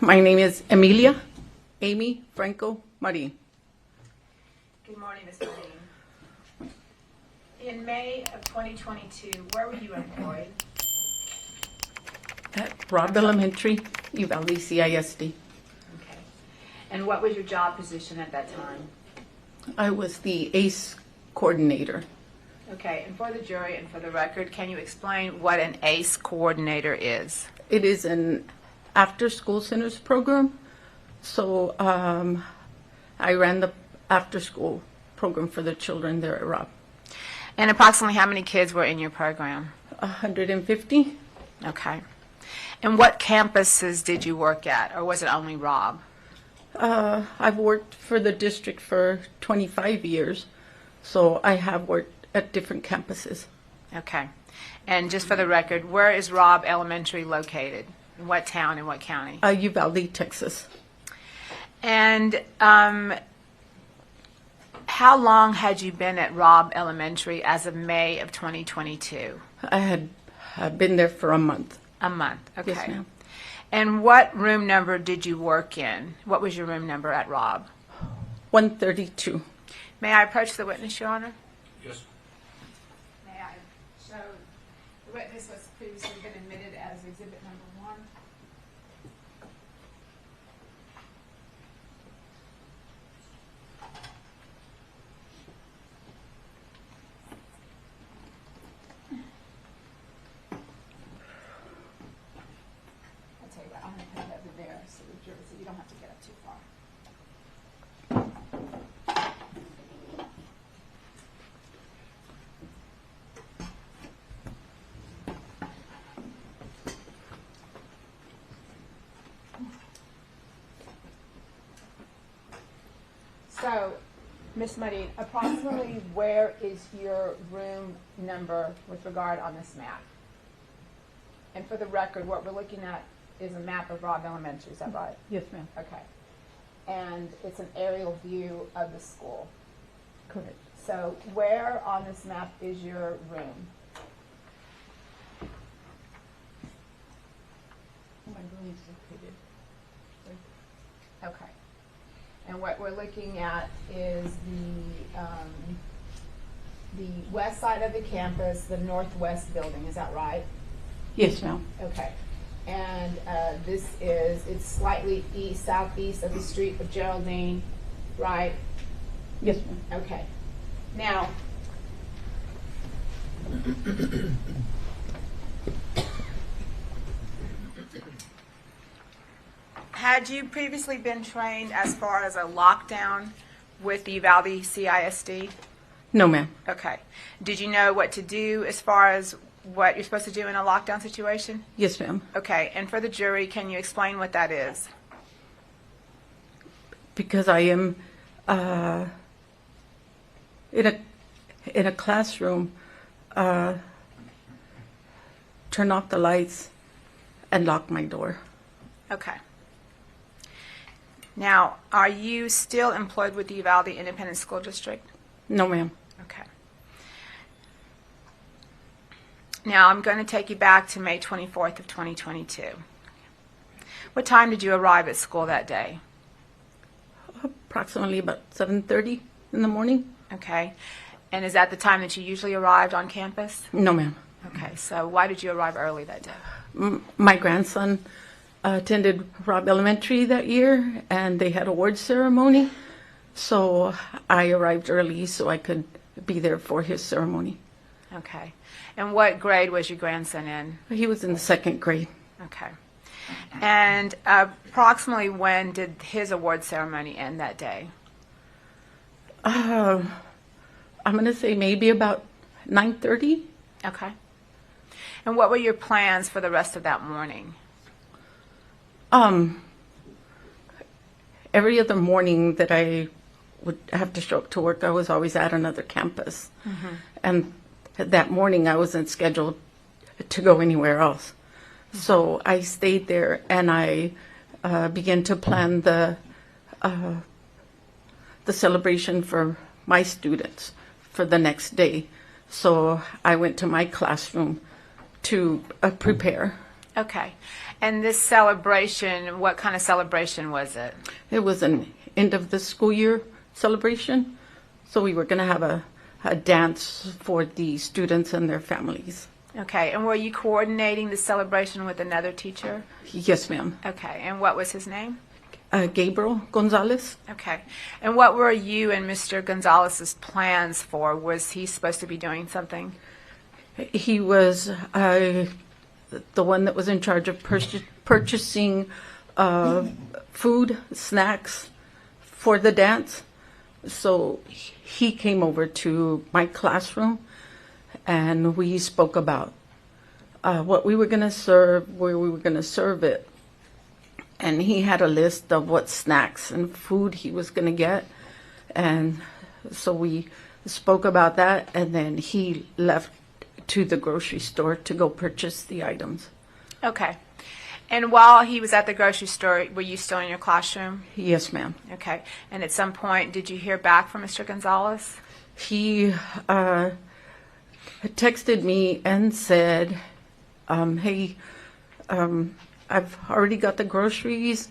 My name is Emilia, Amy Franco Marin. Good morning, Ms. Marin. In May of 2022, where were you employed? At Robb Elementary, Uvalde CISD. Okay. And what was your job position at that time? I was the ACE coordinator. Okay, and for the jury and for the record, can you explain what an ACE coordinator is? It is an after-school centers program. So I ran the after-school program for the children there at Robb. And approximately how many kids were in your program? 150. Okay. And what campuses did you work at, or was it only Robb? I've worked for the district for 25 years, so I have worked at different campuses. Okay. And just for the record, where is Robb Elementary located? In what town and what county? Uvalde, Texas. And how long had you been at Robb Elementary as of May of 2022? I had been there for a month. A month, okay. Yes, ma'am. And what room number did you work in? What was your room number at Robb? 132. May I approach the witness, Your Honor? Yes. May I show the witness was previously been admitted as exhibit number 1. I'll tell you what, I'm going to put it over there so the jury, so you don't have to get up too far. So, Ms. Marin, approximately where is your room number with regard on this map? And for the record, what we're looking at is a map of Robb Elementary, is that right? Yes, ma'am. Okay. And it's an aerial view of the school. Correct. So where on this map is your room? My room is located. Okay. And what we're looking at is the west side of the campus, the northwest building, is that right? Yes, ma'am. Okay. And it's slightly southeast of the street of Geraldine, right? Yes, ma'am. Okay. Now, had you previously been trained as far as a lockdown with the Uvalde CISD? No, ma'am. Okay. Did you know what to do as far as what you're supposed to do in a lockdown situation? Yes, ma'am. Okay. And for the jury, can you explain what that is? Because I am in a classroom, turn off the lights and lock my door. Okay. Now, are you still employed with the Uvalde Independent School District? No, ma'am. Okay. Now, I'm going to take you back to May 24th of 2022. What time did you arrive at school that day? Approximately about 7:30 in the morning. Okay. And is that the time that you usually arrived on campus? No, ma'am. Okay. So why did you arrive early that day? My grandson attended Robb Elementary that year, and they had award ceremony. So I arrived early so I could be there for his ceremony. Okay. And what grade was your grandson in? He was in the 2nd grade. Okay. And approximately when did his award ceremony end that day? I'm going to say maybe about 9:30. Okay. And what were your plans for the rest of that morning? Every other morning that I would have to show up to work, I was always at another campus. And that morning I wasn't scheduled to go anywhere else. So I stayed there and I began to plan the celebration for my students for the next day. So I went to my classroom to prepare. Okay. And this celebration, what kind of celebration was it? It was an end of the school year celebration. So we were going to have a dance for the students and their families. Okay. And were you coordinating the celebration with another teacher? Yes, ma'am. Okay. And what was his name? Gabriel Gonzales. Okay. And what were you and Mr. Gonzales's plans for? Was he supposed to be doing something? He was the one that was in charge of purchasing food, snacks for the dance. So he came over to my classroom and we spoke about what we were going to serve, where we were going to serve it. And he had a list of what snacks and food he was going to get. And so we spoke about that, and then he left to the grocery store to go purchase the items. Okay. And while he was at the grocery store, were you still in your classroom? Yes, ma'am. Okay. And at some point, did you hear back from Mr. Gonzales? He texted me and said, hey, I've already got the groceries.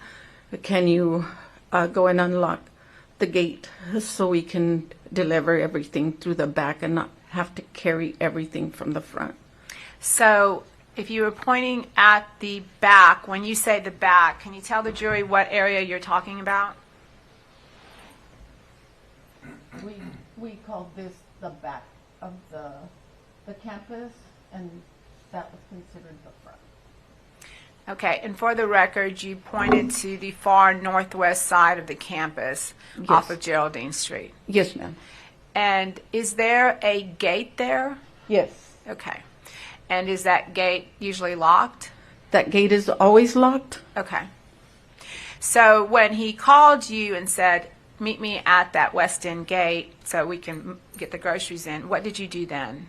Can you go and unlock the gate so we can deliver everything through the back and not have to carry everything from the front? So if you were pointing at the back, when you say the back, can you tell the jury what area you're talking about? We called this the back of the campus, and that was considered the front. Okay, and for the record, you pointed to the far northwest side of the campus off of Geraldine Street. Yes, ma'am. And is there a gate there? Yes. Okay. And is that gate usually locked? That gate is always locked. Okay. So when he called you and said, meet me at that west end gate so we can get the groceries in, what did you do then?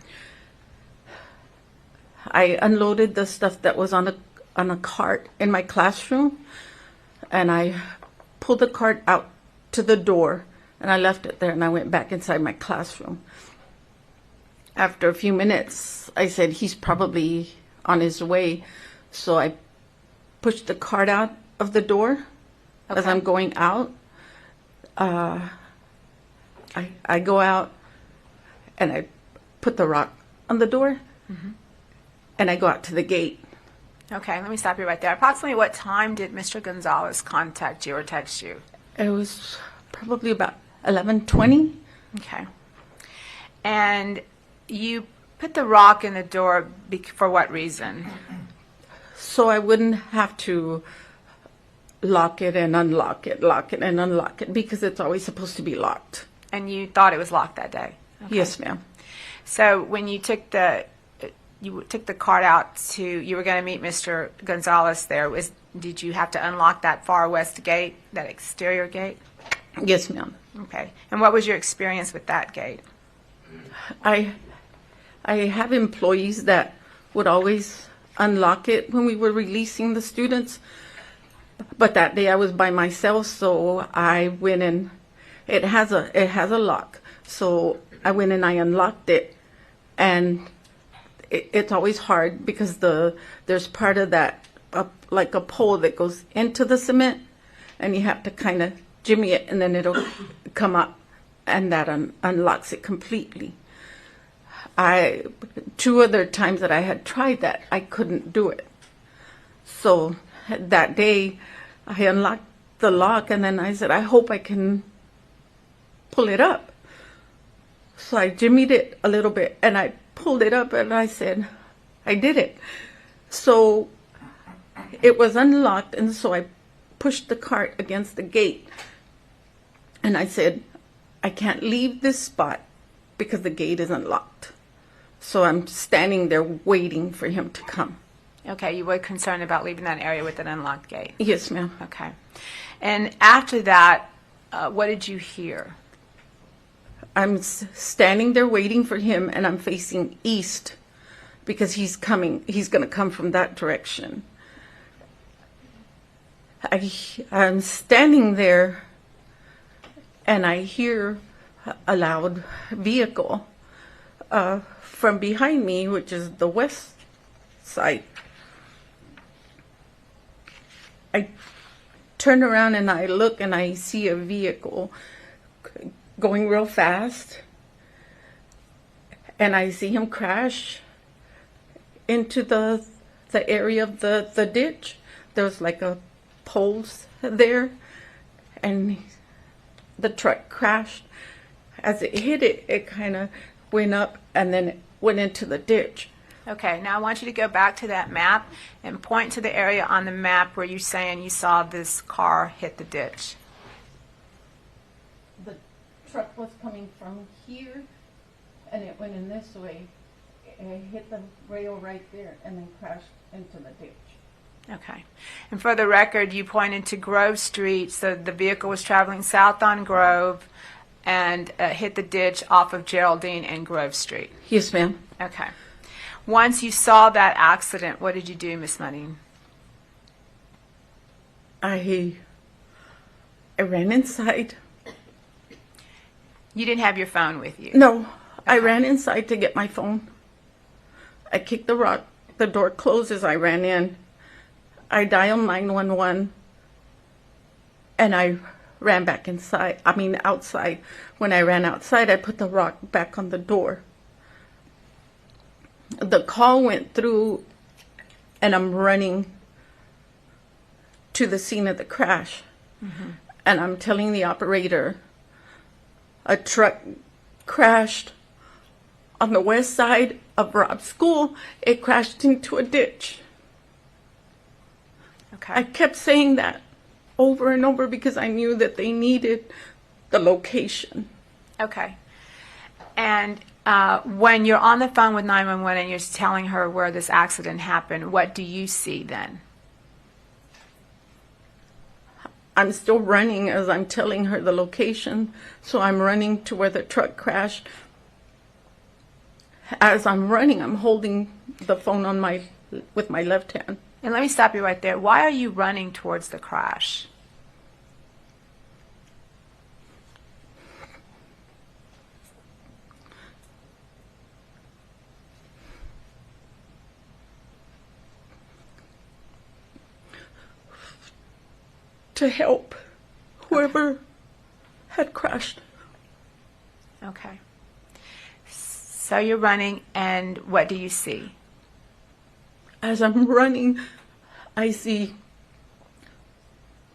I unloaded the stuff that was on a cart in my classroom, and I pulled the cart out to the door, and I left it there, and I went back inside my classroom. After a few minutes, I said, he's probably on his way, so I pushed the cart out of the door as I'm going out. I go out, and I put the rock on the door, and I go out to the gate. Okay, let me stop you right there. Approximately what time did Mr. Gonzales contact you or text you? It was probably about 11:20. Okay. And you put the rock in the door for what reason? So I wouldn't have to lock it and unlock it, lock it and unlock it, because it's always supposed to be locked. And you thought it was locked that day? Okay. Yes, ma'am. So when you took the cart out you were going to meet Mr. Gonzales there, did you have to unlock that far west gate, that exterior gate? Yes, ma'am. Okay. And what was your experience with that gate? I have employees that would always unlock it when we were releasing the students, but that day I was by myself, so I went in. It has a lock, so I went and I unlocked it, and it's always hard because there's part of that like a pole that goes into the cement, and you have to kind of jimmy it, and then it'll come up, and that unlocks it completely. Two other times that I had tried that, I couldn't do it. So that day, I unlocked the lock, and then I said, I hope I can pull it up. So I jimmied it a little bit, and I pulled it up, and I said, I did it. So it was unlocked, and so I pushed the cart against the gate, and I said, I can't leave this spot because the gate isn't locked. So I'm standing there waiting for him to come. Okay, you were concerned about leaving that area with an unlocked gate. Yes, ma'am. Okay. And after that, what did you hear? I'm standing there waiting for him, and I'm facing east because he's coming. He's going to come from that direction. I'm standing there, and I hear a loud vehicle from behind me, which is the west side. turn around and I look and I see a vehicle going real fast. And I see him crash into the area of the ditch. There was like a poles there, and the truck crashed. As it hit it, it kind of went up and then it went into the ditch. Okay, now I want you to go back to that map and point to the area on the map where you're saying you saw this car hit the ditch. The truck was coming from here, and it went in this way. It hit the rail right there and then crashed into the ditch. Okay. And for the record, you pointed to Grove Street, so the vehicle was traveling south on Grove and hit the ditch off of Geraldine and Grove Street. Yes, ma'am. Okay. Once you saw that accident, what did you do, Miss Marin? I ran inside. You didn't have your phone with you? No, I Okay. ran inside to get my phone. I kicked the rock. The door closed as I ran in. I dialed 911, and I ran back outside. When I ran outside, I put the rock back on the door. The call went through, and I'm running to the scene of the crash. And I'm telling the operator, a truck crashed on the west side of Robb's school. It crashed into a ditch. Okay. I kept saying that over and over because I knew that they needed the location. Okay. And when you're on the phone with 911 and you're telling her where this accident happened, what do you see then? I'm still running as I'm telling her the location, so I'm running to where the truck crashed. As I'm running, I'm holding the phone with my left hand. And let me stop you right there. Why are you running towards the crash? To help whoever had crashed. Okay. So you're running, and what do you see? As I'm running, I see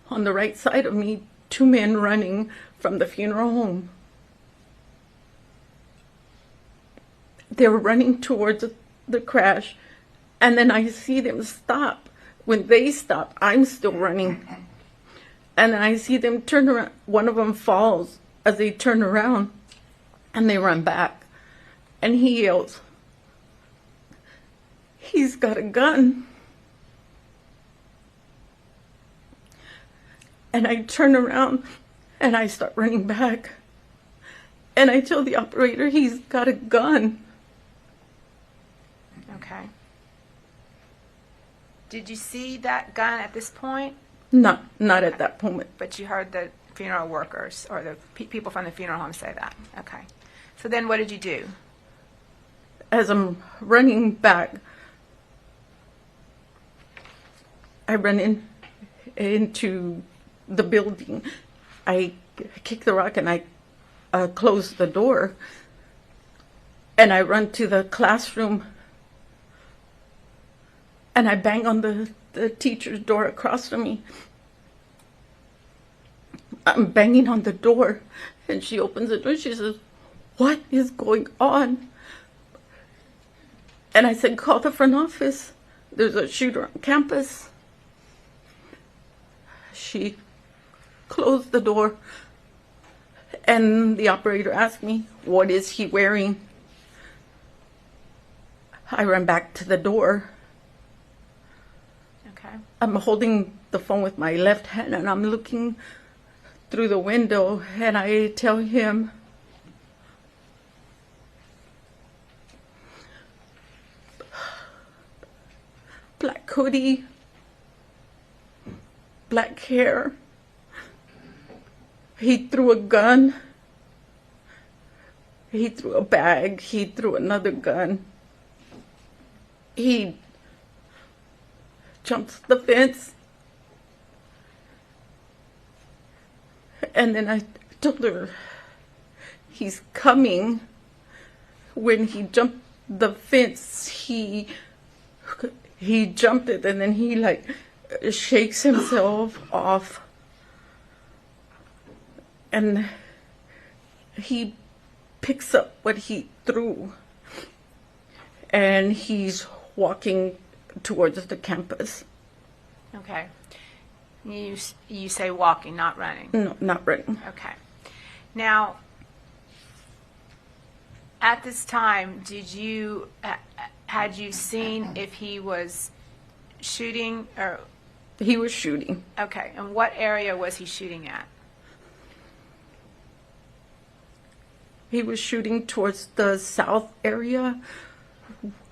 on the right side of me 2 men running from the funeral home. They were running towards the crash, and then I see them stop. When they stop, I'm still running. And I see them turn around. One of them falls as they turn around, and they run back. And he yells, "He's got a gun." And I turn around, and I start running back. And I tell the operator, "He's got a gun." Okay. Did you see that gun at this point? Not at that moment. But you heard the funeral workers or the people from the funeral home say that. Okay. So then what did you do? As I'm running back, I run into the building. I kick the rock and I close the door. And I run to the classroom. And I bang on the teacher's door across from me. I'm banging on the door, and she opens the door. She says, "What is going on?" And I said, "Call the front office. There's a shooter on campus." She closed the door, and the operator asked me, "What is he wearing?" I ran back to the door. Okay. I'm holding the phone with my left hand, and I'm looking through the window, and I tell him, black hoodie, black hair. He threw a gun. He threw a bag. He threw another gun. He jumps the fence. And then I told her, he's coming. When he jumped the fence, he jumped it, and then he like shakes himself off. And he picks up what he threw. And he's walking towards the campus. Okay. You say walking, not running. No, not running. Okay. Now, at this time, had you seen if he was shooting or? He was shooting. Okay. And what area was he shooting at? He was shooting towards the south area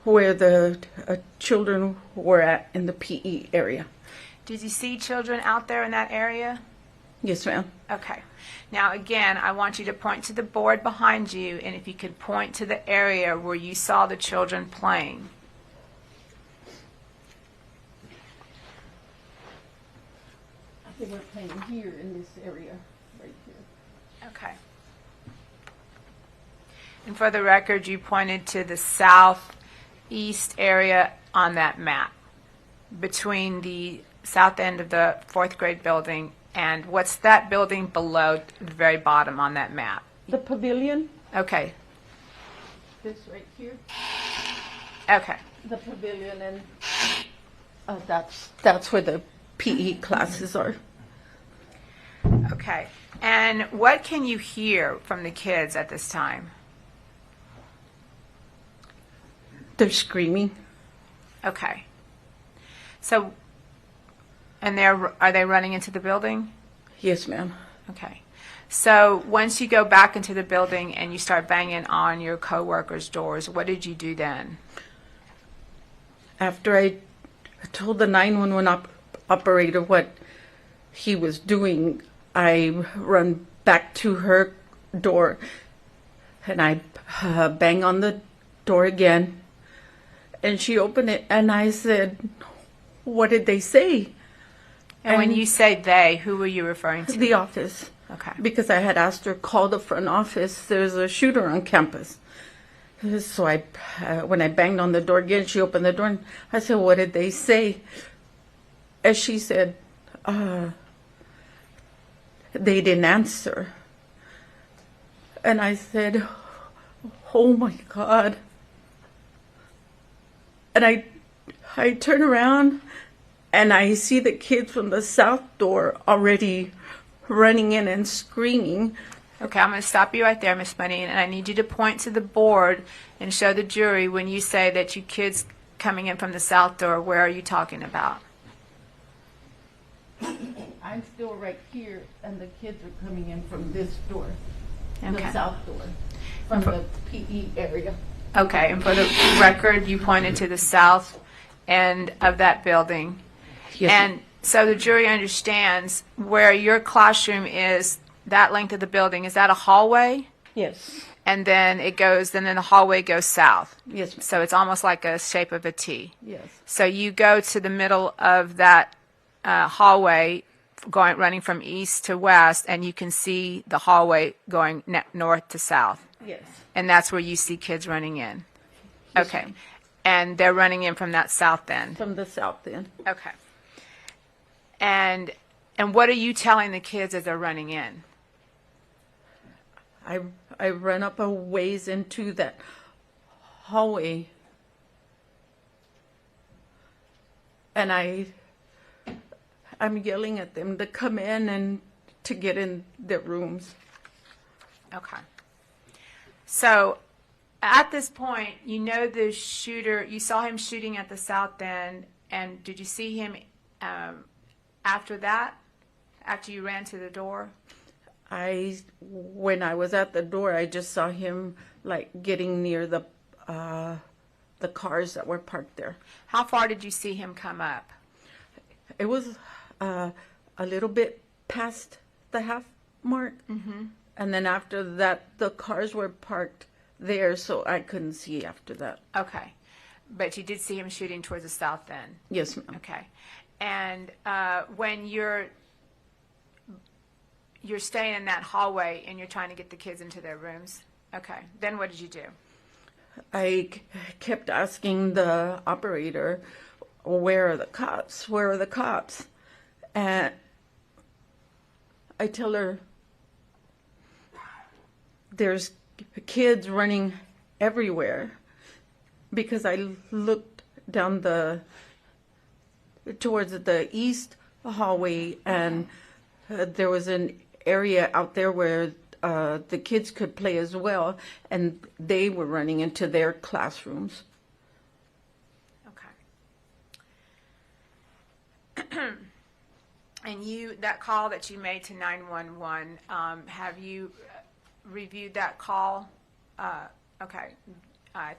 where the children were at in the PE area. Did you see children out there in that area? Yes, ma'am. Okay. Now, again, I want you to point to the board behind you, and if you could point to the area where you saw the children playing. They were playing here in this area, right here. Okay. And for the record, you pointed to the southeast area on that map, between the south end of the fourth grade building and what's that building below the very bottom on that map? The pavilion, Okay. this right here. Okay. The pavilion, and that's where the PE classes are. Okay. And what can you hear from the kids at this time? They're screaming. Okay. So, and are they running into the building? Yes, ma'am. Okay. So once you go back into the building and you start banging on your coworkers' doors, what did you do then? After I told the 911 operator what he was doing, I run back to her door and I bang on the door again. And she opened it and I said, "What did they say?" And when you say they, who were you referring to? The office. Okay. Because I had asked her, call the front office. There's a shooter on campus. So when I banged on the door again, she opened the door and I said, "What did they say?" And she said, they didn't answer. And I said, "Oh my God." And I turn around and I see the kids from the south door already running in and screaming. Okay, I'm going to stop you right there, Miss Marin, and I need you to point to the board and show the jury when you say that you kids coming in from the south door, where are you talking about? I'm still right here, and the kids are coming in from this door, Okay. the south door, from the PE area. Okay, and for the record, you pointed to the south end of that building. Yes. And so the jury understands where your classroom is, that length of the building, is that a hallway? Yes. And then then the hallway goes south. Yes, ma'am. So it's almost like a shape of a T. Yes. So you go to the middle of that hallway, running from east to west, and you can see the hallway going north to south. Yes. And that's where you see kids running in. Yes, Okay. ma'am. And they're running in from that south end. From the south end. Okay. And what are you telling the kids as they're running in? I run up a ways into that hallway, and I'm yelling at them to come in and to get in their rooms. Okay. So at this point, you know the shooter, you saw him shooting at the south end, and did you see him after that, after you ran to the door? When I was at the door, I just saw him like getting near the cars that were parked there. How far did you see him come up? It was a little bit past the half mark. Mm-hmm. And then after that, the cars were parked there, so I couldn't see after that. Okay. But you did see him shooting towards the south end? Yes, ma'am. Okay. And when you're staying in that hallway and you're trying to get the kids into their rooms. Okay. Then what did you do? I kept asking the operator, where are the cops? Where are the cops? And I tell her, there's kids running everywhere, because I looked down towards the east hallway, and there was an area out there where the kids could play as well, and they were running into their classrooms. Okay. And that call that you made to 911, have you reviewed that call? Okay. I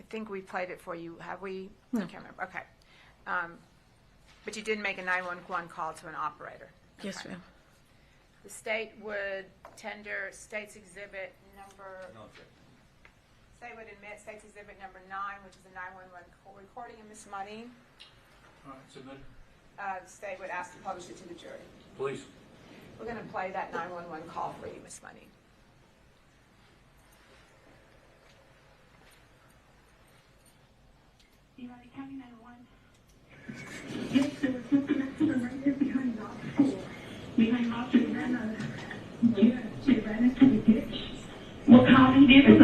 think we played it for you. Have we? No. I can't remember. Okay. But you did make a 911 call to an operator. Okay. Yes, ma'am. The state would tender State's Exhibit number... No, sir. State would admit State's Exhibit number 9, which is a 911 recording of Ms. Marin. All right, submit. The state would ask to publish it to the jury. Please. We're going to play that 911 call for you, Ms. Marin. Uvalde County 911. Yes, there was something accident right there behind Robb School. Behind Robb, they ran into the ditch. What county did it?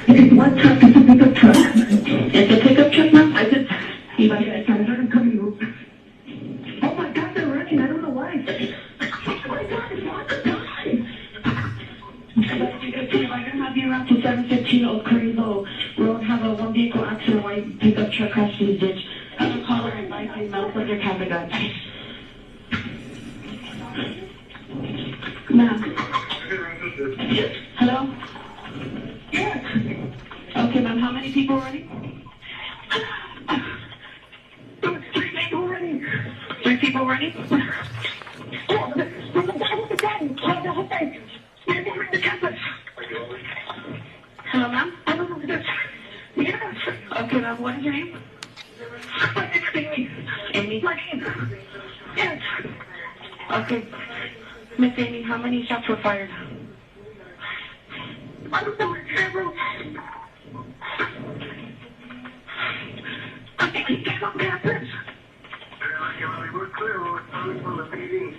It's one truck, it's a pickup truck. It's a pickup truck, ma'am? I said, Uvalde, I heard him coming. Oh my God, they're running, I don't know why. Oh my God, it's not the time. But if I can have you around to 715 Old Curry-Low Road, have a one vehicle accident, white pickup truck crashed in the ditch. Have a caller advising mouth of your cabin gun. Ma'am. Hello? Yes. Okay, ma'am, how many people running? 3 people running. 3 people running? Hello, ma'am? Okay, ma'am, what is your name? Amy. Amy? Yes. Okay. Miss Amy, how many shots were fired? I don't know, several. I think he came on campus. We're clear. We're coming from the PD.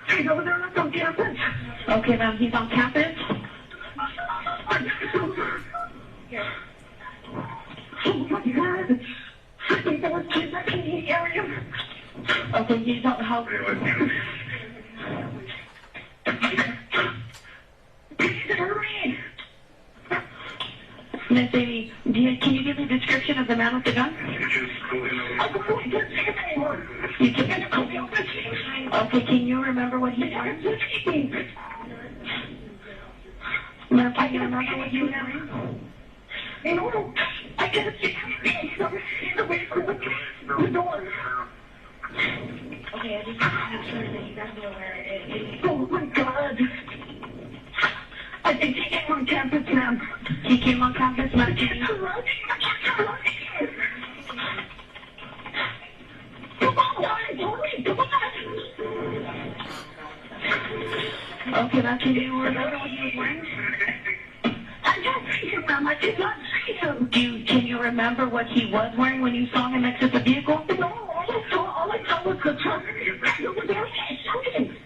He's over there on campus. Okay, ma'am, he's on campus? Here. Oh my God. I think there was kids that in the area. Okay, he's on the house. Miss Amy, can you give me a description of the man with the gun? You can't. Okay, can you remember what he was wearing? Ma'am, can you remember what he was wearing? No, I can't see him. He's away from the door. Okay, I just want to make sure that you guys know where it is. Oh my God. I think he came on campus, ma'am. He came on campus, ma'am. Come on, guys, hurry, come on. Okay, ma'am, can you remember what he was wearing? I don't see him, ma'am. I did not see him. Can you remember what he was wearing when you saw him exit the vehicle? No, all I saw was the truck. It was there shouting.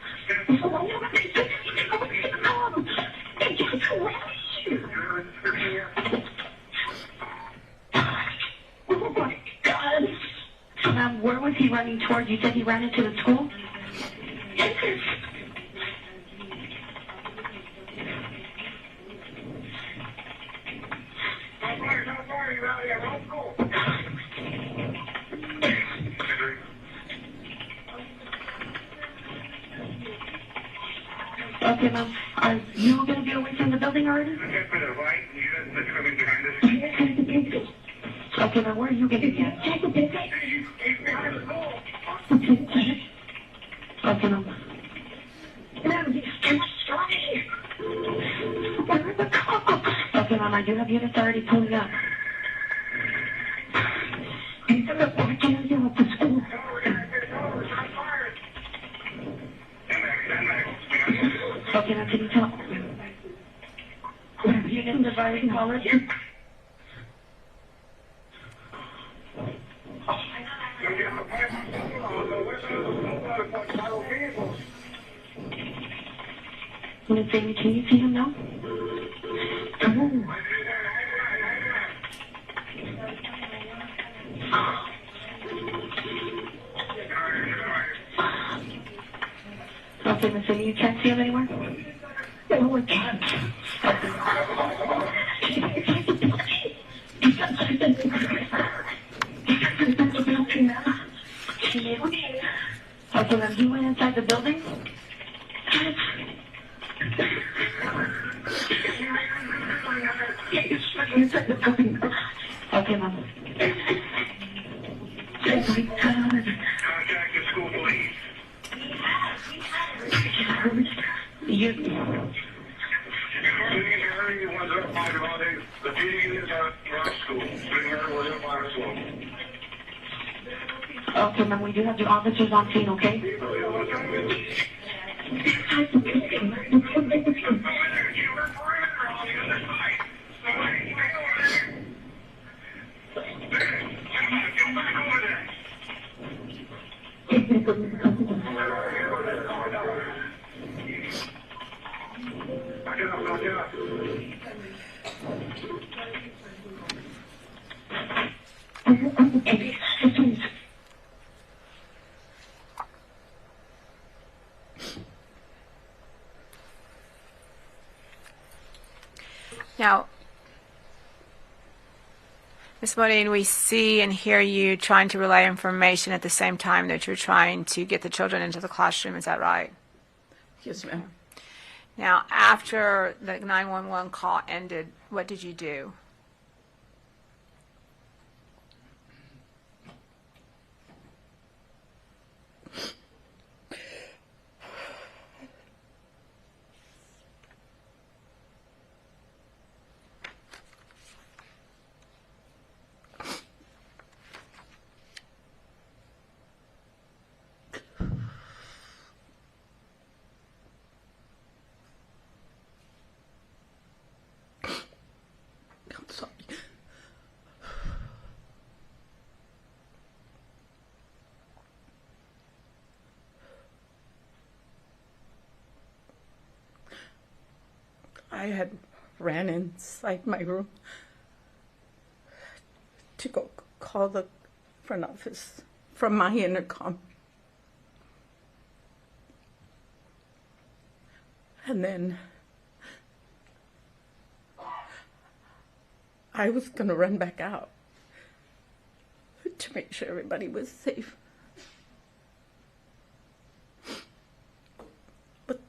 So I never said anything. I was going to come. And just ready. Oh my God. So, ma'am, where was he running towards? You said he ran into the school? Yes. Okay, ma'am. Are you going to be away from the building already? Okay, ma'am. Where are you going to be at? Okay, ma'am. Okay, ma'am. I do have units already pulling up. He's in the back area of the school. private college. Miss Amy, can you see him now? Okay, Miss Amy, you can't see him anymore? No, I can't. Okay, ma'am, he went inside the building? Okay, ma'am. Contact the school police. You... The meeting is at Rock School. Okay, ma'am, we do have the officers on scene, okay? Now, Ms. Marin, we see and hear you trying to relay information at the same time that you're trying to get the children into the classroom. Is that right? Yes, ma'am. Now, after the 911 call ended, what did you do? I'm sorry. I had ran inside my room to go call the front office from my intercom. And then I was going to run back out to make sure everybody was safe. But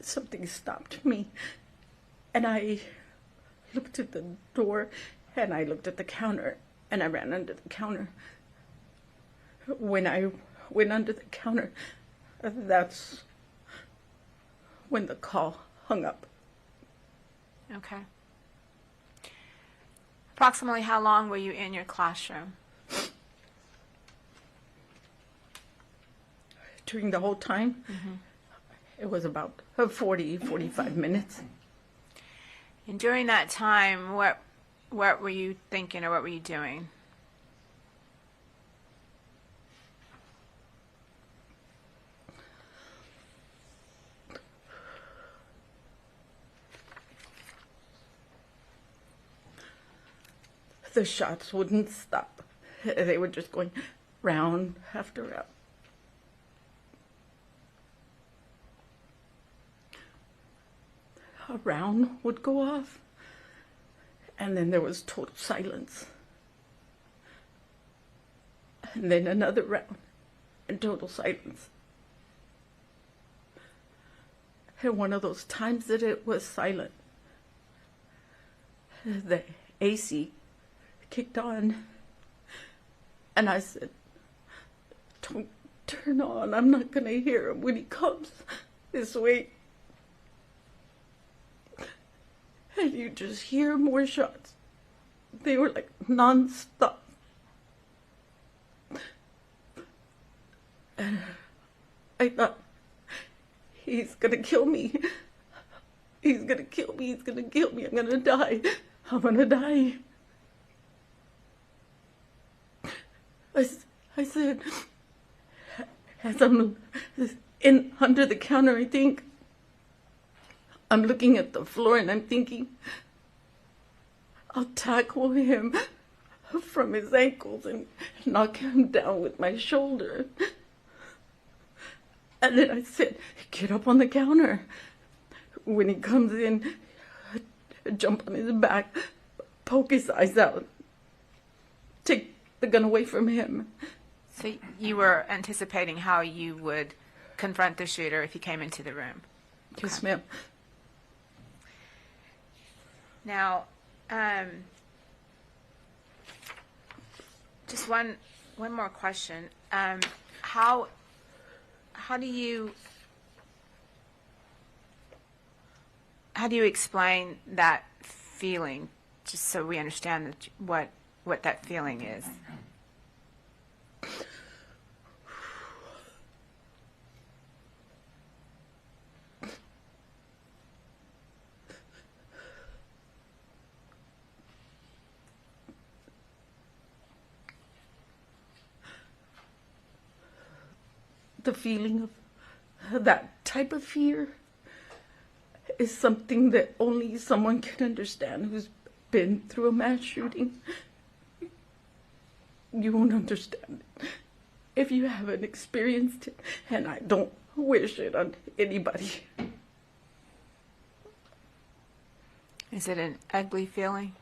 something stopped me. And I looked at the door, and I looked at the counter, and I ran under the counter. When I went under the counter, that's when the call hung up. Okay. Approximately how long were you in your classroom? During the whole time, it was about 45 minutes. And during that time, what were you thinking or what were you doing? The shots wouldn't stop. They were just going round after round. A round would go off, and then there was total silence. And then another round, and total silence. And one of those times that it was silent, the AC kicked on, and I said, "Don't turn on, I'm not gonna hear him when he comes this way." And you just hear more shots. They were like non-stop. And I thought, he's gonna kill me. He's gonna kill me. He's gonna kill me. I'm gonna die. I'm gonna die. I said, as I'm in under the counter, I think I'm looking at the floor and I'm thinking, I'll tackle him from his ankles and knock him down with my shoulder. And then I said, get up on the counter. When he comes in, jump on his back, poke his eyes out, take the gun away from him. So you were anticipating how you would confront the shooter if he came into the room. Yes, ma'am. Now, just one more question. How do you explain that feeling, just so we understand what that feeling is? The feeling of that type of fear is something that only someone can understand who's been through a mass shooting. You won't understand it if you haven't experienced it, and I don't wish it on anybody. Is it an ugly feeling?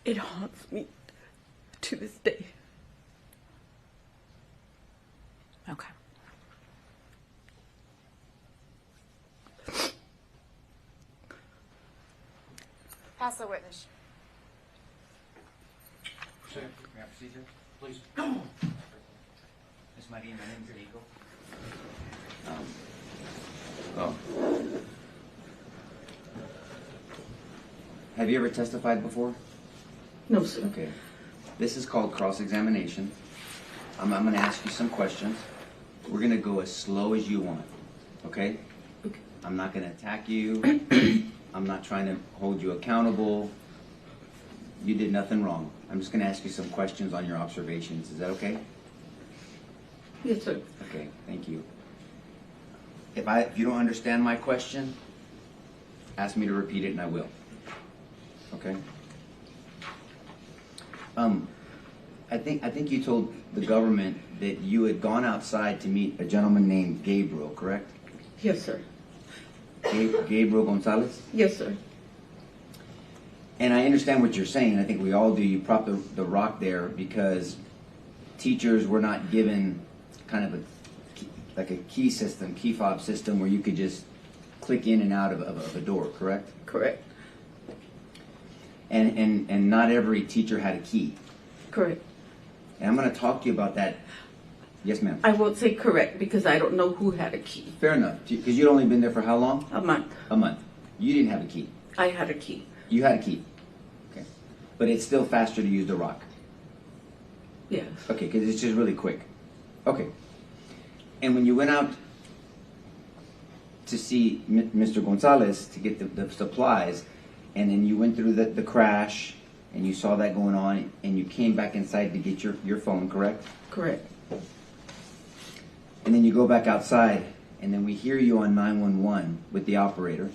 It haunts me to this day. Okay. Pass the witness. Sir, may I proceed, sir? Please. Miss Marin, my name is Nico. Have you ever testified before? No, sir. Okay. This is called cross-examination. I'm going to ask you some questions. We're going to go as slow as you want, okay? Okay. I'm not going to attack you. I'm not trying to hold you accountable. You did nothing wrong. I'm just going to ask you some questions on your observations. Is that okay? Yes, sir. Okay, thank you. If you don't understand my question, ask me to repeat it and I will. Okay? I think you told the government that you had gone outside to meet a gentleman named Gabriel, correct? Yes, sir. Gabriel Gonzales? Yes, sir. And I understand what you're saying. I think we all do. You prop the rock there because teachers were not given kind of a key system, key fob system where you could just click in and out of a door, correct? Correct. And not every teacher had a key. Correct. And I'm going to talk to you about that. Yes, ma'am. I won't say correct because I don't know who had a key. Fair enough. Because you'd only been there for how long? A month. A month. You didn't have a key. I had a key. You had a key. Okay. But it's still faster to use the rock. Yes. Okay, because it's just really quick. Okay. And when you went out to see Mr. Gonzales to get the supplies, and then you went through the crash, and you saw that going on, and you came back inside to get your phone, correct? Correct. And then you go back outside, and then we hear you on 911 with the operator.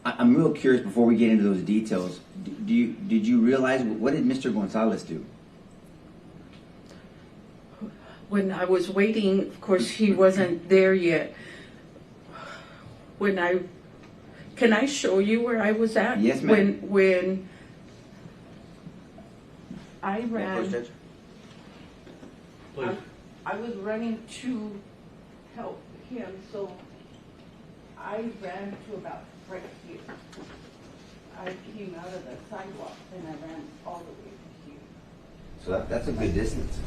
I'm real curious before we get into those details. Did you realize, what did Mr. Gonzales do? When I was waiting, of course, he wasn't there yet. Can I show you where I was at? Yes, ma'am. When I ran, Judge. Please. I was running to help him, so I ran to about right here. I came out of the sidewalk and I ran all the way to here. So that's a good distance.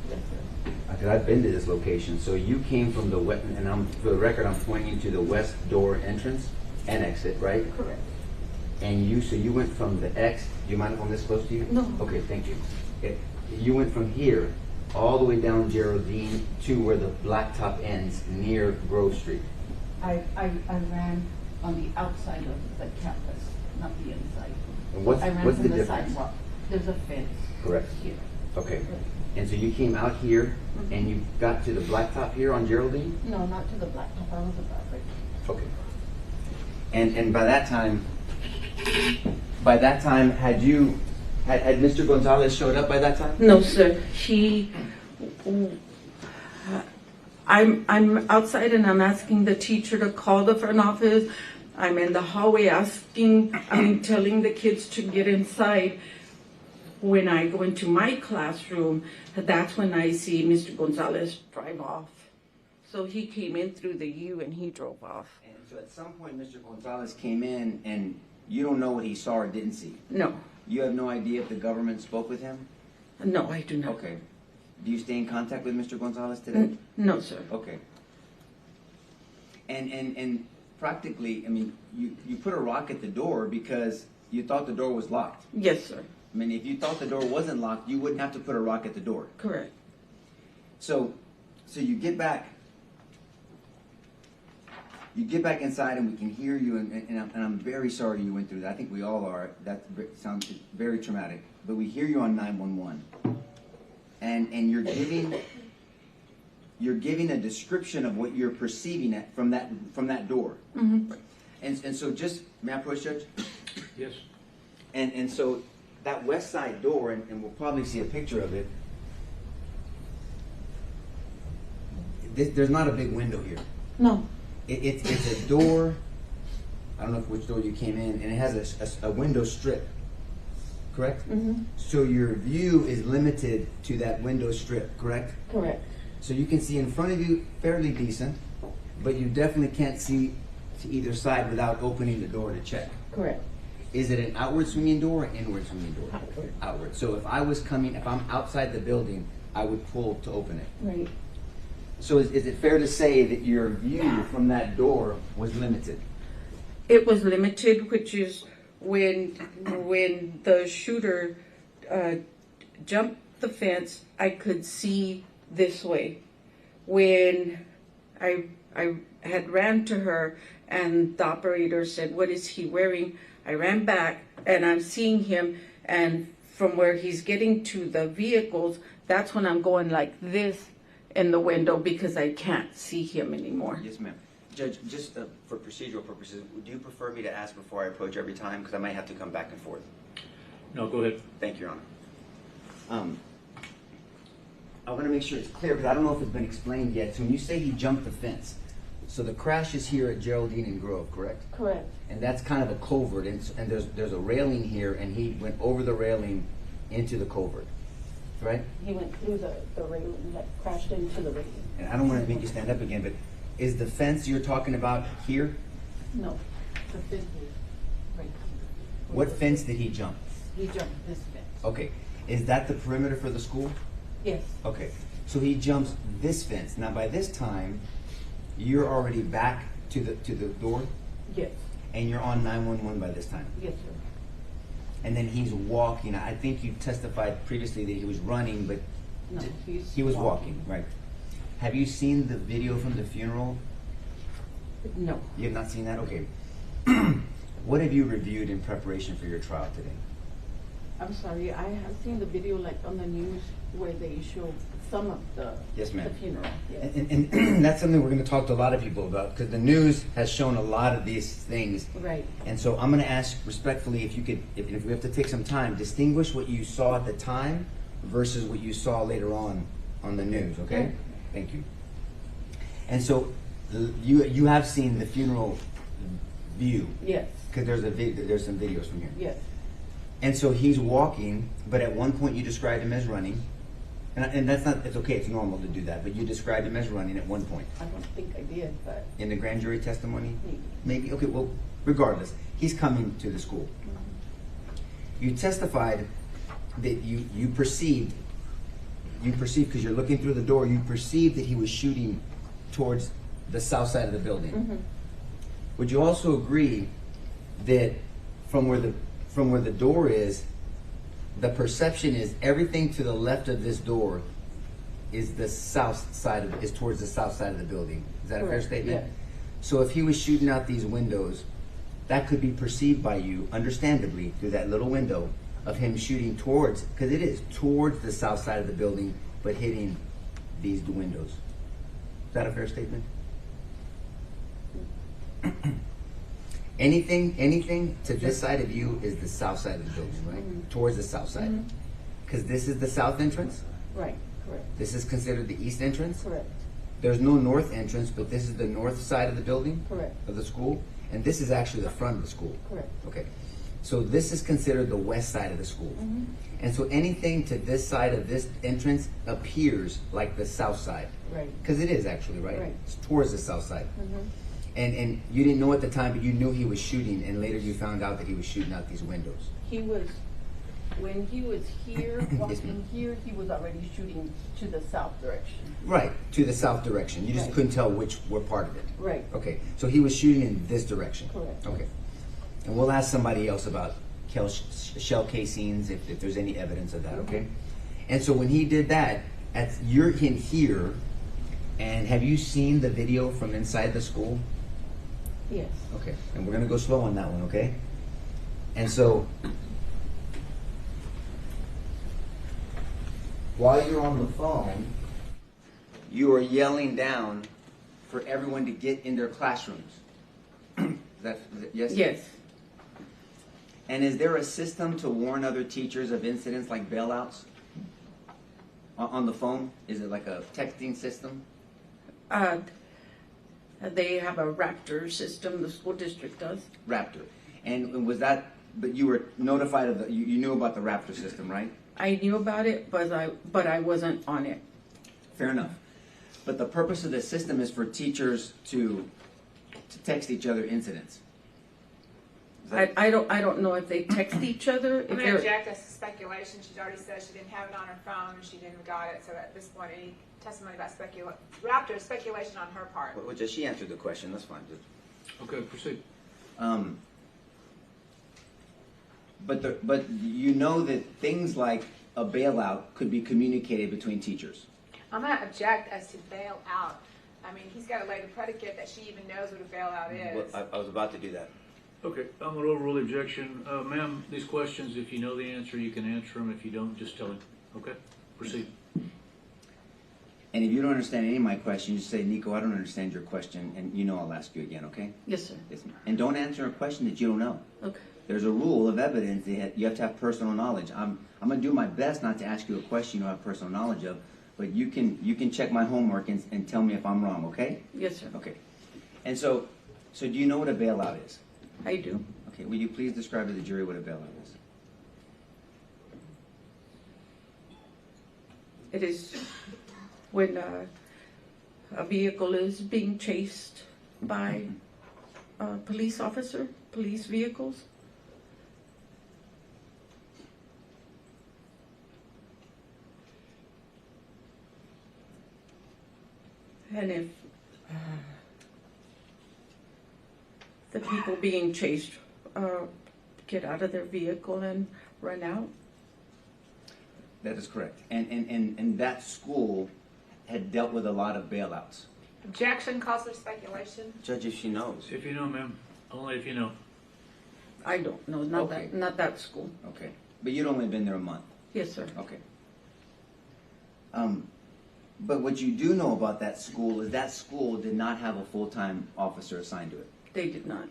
Yes, sir. Because I've been to this location. So you came from the west, and for the record, I'm pointing to the west door entrance and exit, right? Correct. And so you went from the X, do you mind if I'm this close to you? No. Okay, thank you. You went from here all the way down Geraldine to where the blacktop ends near Grove Street. I ran on the outside of the campus, not the inside. And what's I ran the from the difference? sidewalk. There's a fence Correct. here. Okay. And so you came out here and you got to the blacktop here on Geraldine? No, not to the blacktop, I was above it. Okay. And by that time, had Mr. Gonzales showed up by that time? No, sir. I'm outside and I'm asking the teacher to call the front office. I'm in the hallway telling the kids to get inside. When I go into my classroom, that's when I see Mr. Gonzales drive off. So he came in through the U and he drove off. And so at some point, Mr. Gonzales came in and you don't know what he saw or didn't see? No, You have no idea if the government spoke with him? no, I do not. Okay. Do you stay in contact with Mr. Gonzales today? No, sir. Okay. And practically, I mean, you put a rock at the door because you thought the door was locked. Yes, sir. I mean, if you thought the door wasn't locked, you wouldn't have to put a rock at the door. Correct. So you get back inside and we can hear you, and I'm very sorry you went through that. I think we all are. That sounds very traumatic. But we hear you on 911, and you're giving a description of what you're perceiving from that door. Mm-hmm. And so just, may I approach, Judge? Yes. And so that west side door, and we'll probably see a picture of it. There's not a big window here. No. It's a door. I don't know which door you came in, and it has a window strip. Correct? Mm-hmm. So your view is limited to that window strip. Correct? Correct. So you can see in front of you fairly decent, but you definitely can't see to either side without opening the door to check. Correct. Is it an outward swinging door or inward swinging door? Outward. Outward. So if I'm outside the building, I would pull to open it. Right. So is it fair to say that your view from that door was limited? It was limited, which is when the shooter jumped the fence, I could see this way. When I had ran to her and the operator said, "What is he wearing?" I ran back and I'm seeing him, and from where he's getting to the vehicles, that's when I'm going like this in the window because I can't see him anymore. Yes, ma'am. Judge, just for procedural purposes, do you prefer me to ask before I approach every time? Because I might have to come back and forth. No, go ahead. Thank you, Your Honor. I want to make sure it's clear because I don't know if it's been explained yet. So when you say he jumped the fence, so the crash is here at Geraldine and Grove, correct? Correct. And that's kind of a culvert, and there's a railing here, and he went over the railing into the culvert, right? He went through the railing, like crashed into the railing. And I don't want to make you stand up again, but is the fence you're talking about here? No, the fence is right here. What fence did he jump? He jumped this fence. Okay, is that the perimeter for the school? Yes, Okay, so he jumps this fence. Now by this time, you're already back to the door, yes, and you're on 911 by this time. yes, sir. And then he's walking. I think you testified previously that he was running, but No, he was walking, right? Have you seen the video from the funeral? No, You have not seen that? Okay. What have you reviewed in preparation for your trial today? I'm sorry, I have seen the video like on the news where they show some of the Yes, ma'am. the funeral. Yes. And that's something we're going to talk to a lot of people about because the news has shown a lot of these things. Right. And so I'm going to ask respectfully if you could, if we have to take some time, distinguish what you saw at the time versus what you saw later on the news, okay? Okay. Thank you. And so you have seen the funeral view Yes, because there's some videos from here. yes, And so he's walking, but at one point you described him as running. And that's not, it's okay, it's normal to do that, but you described him as running at one point. I don't think I did, but In the grand jury testimony? maybe. Maybe, okay, well, regardless, he's coming to the school. You testified that you perceived, because you're looking through the door, you perceived that he was shooting towards the south side of the building. Mhm. Would you also agree that from where the door is, the perception is everything to the left of this door is the south side of is towards the south side of the building. Is that a fair Correct, statement? yes. So if he was shooting out these windows, that could be perceived by you, understandably, through that little window of him shooting towards, because it is towards the south side of the building, but hitting these windows. Is that a fair statement? Anything to this side of you is the south side of the building, right? Towards the south side. Because this is the south entrance. Right, correct, This is considered the east entrance. correct, There's no north entrance, but this is the north side of the building, correct, of the school. And this is actually the front of the school. correct. Okay. So this is considered the west side of the school. And so anything to this side of this entrance appears like the south side. Right. Because it is actually, right? Right. It's towards the south side. And you didn't know at the time, but you knew he was shooting, and later you found out that he was shooting out these windows. He was, when he was here, Yes, ma'am. walking here, he was already shooting to the south direction. Right, to the south direction. You just Right. couldn't tell which were part of it. Right. Okay, so he was shooting in this direction. Correct. Okay. And we'll ask somebody else about shell casings if there's any evidence of that, okay? And so when he did that, you're in here, and have you seen the video from inside the school? Yes. Okay, and we're gonna go slow on that one, okay? And so, while you're on the phone, you are yelling down for everyone to get in their classrooms. Yes? Yes. And is there a system to warn other teachers of incidents like bailouts on the phone? Is it like a texting system? They have a Raptor system, the school district does. Raptor. And was that, but you were notified of you knew about the Raptor system, right? I knew about it, but I wasn't on it. Fair enough. But the purpose of the system is for teachers to text each other incidents. Is that- I don't know if they text each other. If I'm gonna they're- object as to speculation. She's already said she didn't have it on her phone, and she didn't got it, so at this point, any testimony about Raptor is speculation on her part. Well, just she answered the question. That's fine. Okay, proceed. But you know that things like a bailout could be communicated between teachers. I'm gonna object as to bail out. I mean, he's gotta lay the predicate that she even knows what a bailout is. I was about to do that. Okay, I'm going to overrule the objection. Ma'am, these questions, if you know the answer, you can answer them. If you don't, just tell him. Okay, proceed. And if you don't understand any of my questions, you say, Nico, I don't understand your question, and you know I'll ask you again, okay? Yes, sir. Yes, ma'am. And don't answer a question that you don't know. Okay. There's a rule of evidence that you have to have personal knowledge. I'm going to do my best not to ask you a question you don't have personal knowledge of, but you can check my homework and tell me if I'm wrong, okay? Yes, sir. Okay. And so do you know what a bailout is? I do. Okay, will you please describe to the jury what a bailout is? It is when a vehicle is being chased by a police officer, police vehicles. And if the people being chased get out of their vehicle and run out. That is correct. And that school had dealt with a lot of bailouts. Objection calls for speculation. Judge, if she knows. If you know, ma'am, only if you know. I don't know, not Okay. not that school. Okay. But you'd only been there a month. Yes, sir. Okay. But what you do know about that school is that school did not have a full-time officer assigned to it. They did not.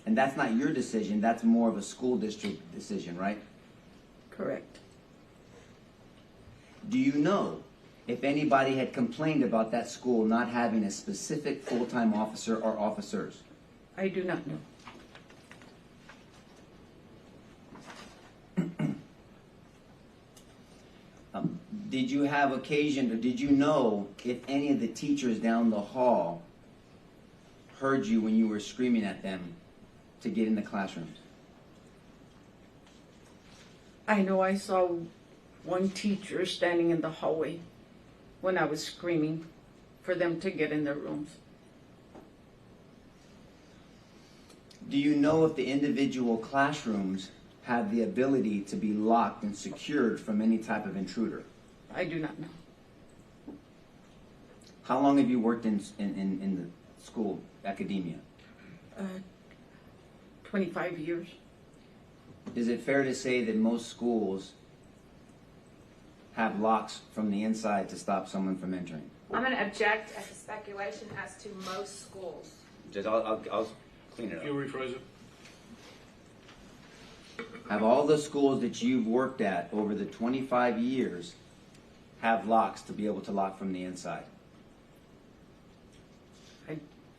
And that's not your decision, that's more of a school district decision, right? Correct. Do you know if anybody had complained about that school not having a specific full-time officer or officers? I do not know. Did you have occasion, or did you know if any of the teachers down the hall heard you when you were screaming at them to get in the classrooms? I know I saw one teacher standing in the hallway when I was screaming for them to get in their rooms. Do you know if the individual classrooms have the ability to be locked and secured from any type of intruder? I do not know. How long have you worked in the school, academia? 25 years. Is it fair to say that most schools have locks from the inside to stop someone from entering? I'm going to object as a speculation as to most schools. Just, I'll clean it If you up. rephrase it. Have all the schools that you've worked at over the 25 years have locks to be able to lock from the inside?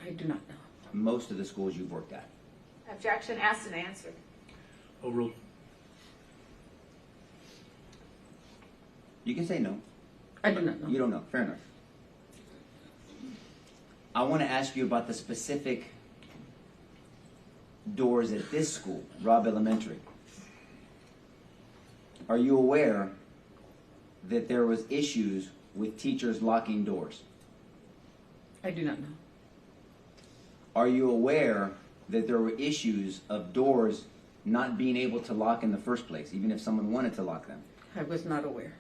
I do not know. Most of the schools you've worked at. Objection asked and answered. Overruled. You can say no. I do not know. You don't know. Fair enough. I want to ask you about the specific doors at this school, Robb Elementary. Are you aware that there was issues with teachers locking doors? I do not know. Are you aware that there were issues of doors not being able to lock in the first place, even if someone wanted to lock them? I was not aware.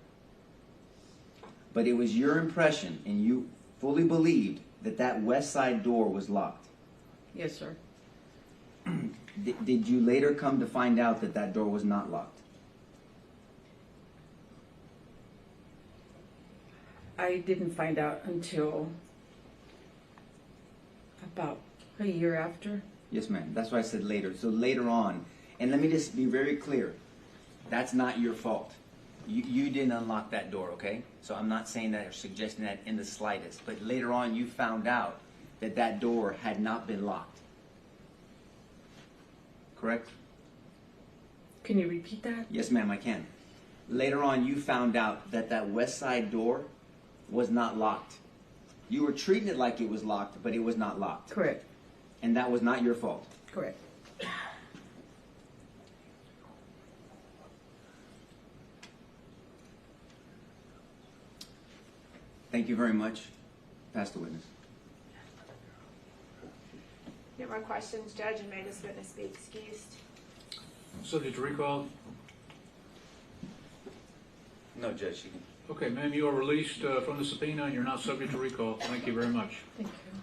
But it was your impression, and you fully believed that that west side door was locked. Yes, sir. Did you later come to find out that that door was not locked? I didn't find out until about a year after. Yes, ma'am. That's why I said later. So later on, and let me just be very clear, that's not your fault. You didn't unlock that door, okay? So I'm not saying that or suggesting that in the slightest. But later on, you found out that that door had not been locked. Correct? Can you repeat that? Yes, ma'am, I can. Later on, you found out that that west side door was not locked. You were treating it like it was locked, but it was not locked. Correct. And that was not your fault. Correct. Thank you very much. Pass the witness. No more questions, Judge, and may this witness be excused. Subject to recall. No, Judge, you can. Okay, ma'am, you are released from the subpoena and you're not subject to recall. Thank you very much. Thank you.